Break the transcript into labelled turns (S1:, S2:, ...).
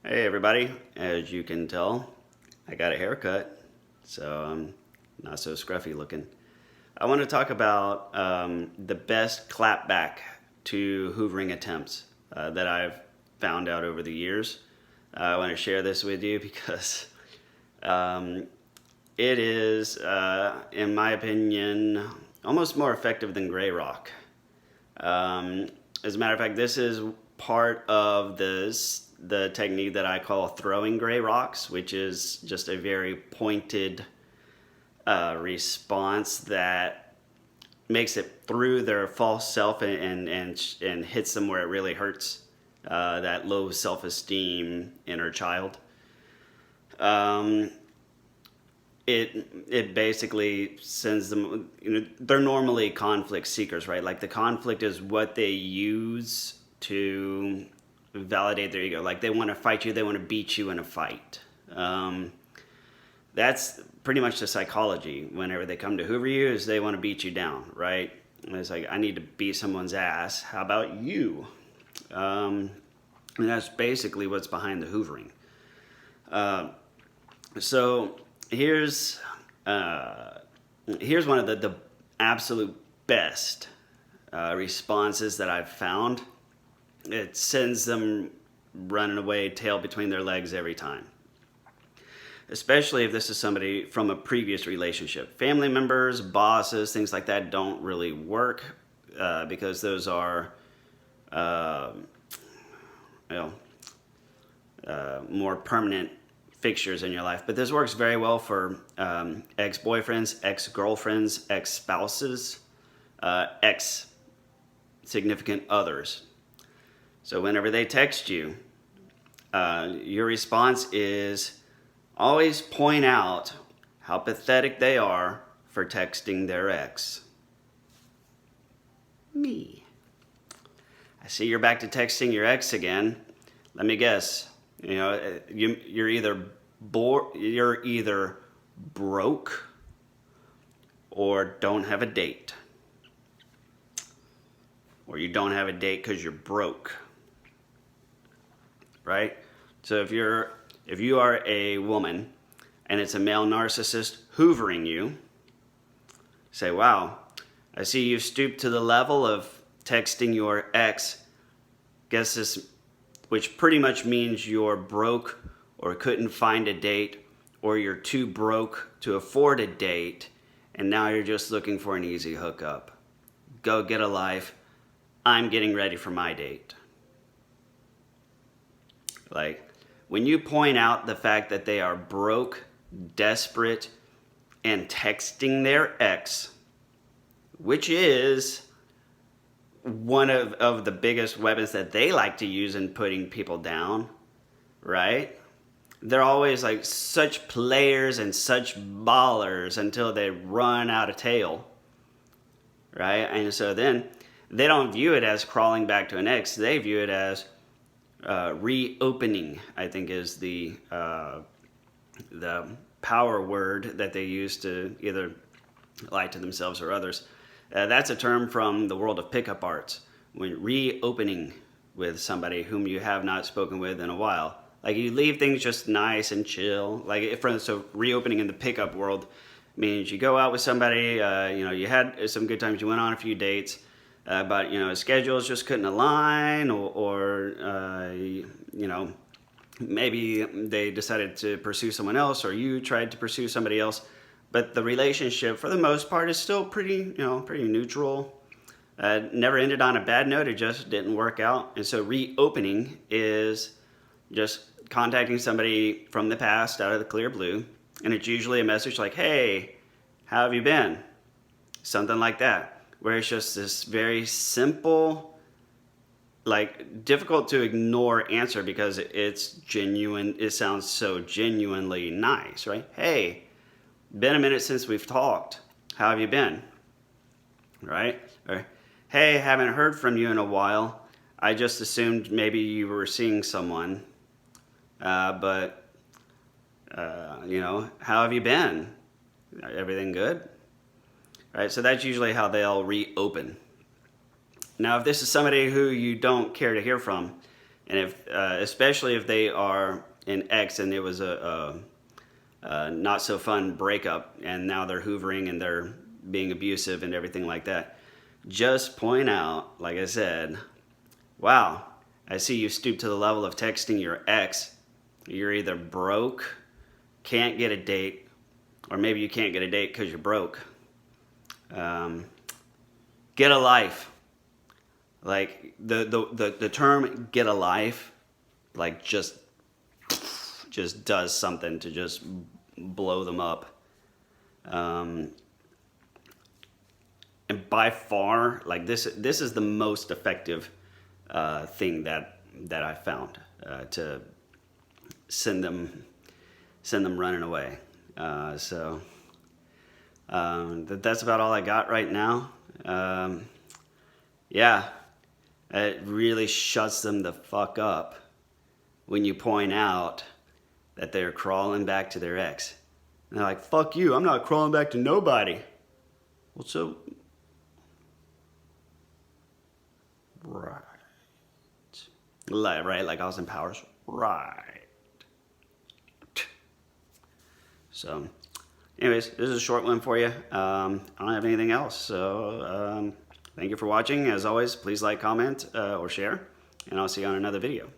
S1: Hey everybody, as you can tell, I got a haircut, so I'm not so scruffy looking. I want to talk about the best clapback to hoovering attempts that I've found out over the years. I want to share this with you because um, it is, in my opinion, almost more effective than gray rock. Um, as a matter of fact, this is part of the technique that I call throwing gray rocks, which is just a very pointed response that makes it through their false self and hits them where it really hurts. That low self-esteem inner child. Um, it basically sends them, they're normally conflict seekers, right? Like the conflict is what they use to validate their ego. Like they want to fight you, they want to beat you in a fight. That's pretty much the psychology whenever they come to hoover you, is they want to beat you down, right? And it's like, I need to beat someone's ass, how about you? And that's basically what's behind the hoovering. So here's one of the absolute best responses that I've found. It sends them running away, tail between their legs every time. Especially if this is somebody from a previous relationship. Family members, bosses, things like that don't really work because those are more permanent fixtures in your life. But this works very well for ex-boyfriends, ex-girlfriends, ex-spouses, ex-significant others. So whenever they text you, your response is always point out how pathetic they are for texting their ex. Me. I see you're back to texting your ex again. Let me guess. You're either broke or don't have a date. Or you don't have a date because you're broke. Right? So if you are a woman and it's a male narcissist hoovering you, say, wow, I see you've stooped to the level of texting your ex. Guess this, which pretty much means you're broke or couldn't find a date, or you're too broke to afford a date, and now you're just looking for an easy hookup. Go get a life. I'm getting ready for my date. Like, when you point out the fact that they are broke, desperate, and texting their ex, which is one of the biggest weapons that they like to use in putting people down, right? They're always like such players and such ballers until they run out of tail, right? And so then they don't view it as crawling back to an ex. They view it as reopening, I think, is the power word that they use to either lie to themselves or others. That's a term from the world of pickup arts. When reopening with somebody whom you have not spoken with in a while, like you leave things just nice and chill. Like so reopening in the pickup world means you go out with somebody. You had some good times. You went on a few dates. But schedules just couldn't align, or maybe they decided to pursue someone else, or you tried to pursue somebody else. But the relationship, for the most part, is still pretty neutral. Never ended on a bad note. It just didn't work out. And so reopening is just contacting somebody from the past out of the clear blue, and it's usually a message like, "Hey, how have you been?" Something like that, where it's just this very simple, like difficult to ignore answer because it's genuine. It sounds so genuinely nice, right? Hey, been a minute since we've talked. How have you been? Right? Or, hey, haven't heard from you in a while. I just assumed maybe you were seeing someone. But how have you been? Everything good? Right, so that's usually how they'll reopen. Now, if this is somebody who you don't care to hear from, And if, especially if they are an ex and it was a not so fun breakup, and now they're hoovering and they're being abusive and everything like that, just point out, like I said, wow, I see you stoop to the level of texting your ex. You're either broke, can't get a date, or maybe you can't get a date because you're broke. Get a life. Like the term "get a life," like just does something to just blow them up. And by far, like this is the most effective thing that I found to send them running away. So that's about all I got right now. Yeah, it really shuts them the fuck up when you point out that they're crawling back to their ex. And they're like, fuck you, I'm not crawling back to nobody. Well, so... Right. Right, like Austin Powers. Right. So, anyways, this is a short one for you. I don't have anything else, so thank you for watching. As always, please like, comment, or share, and I'll see you on another video.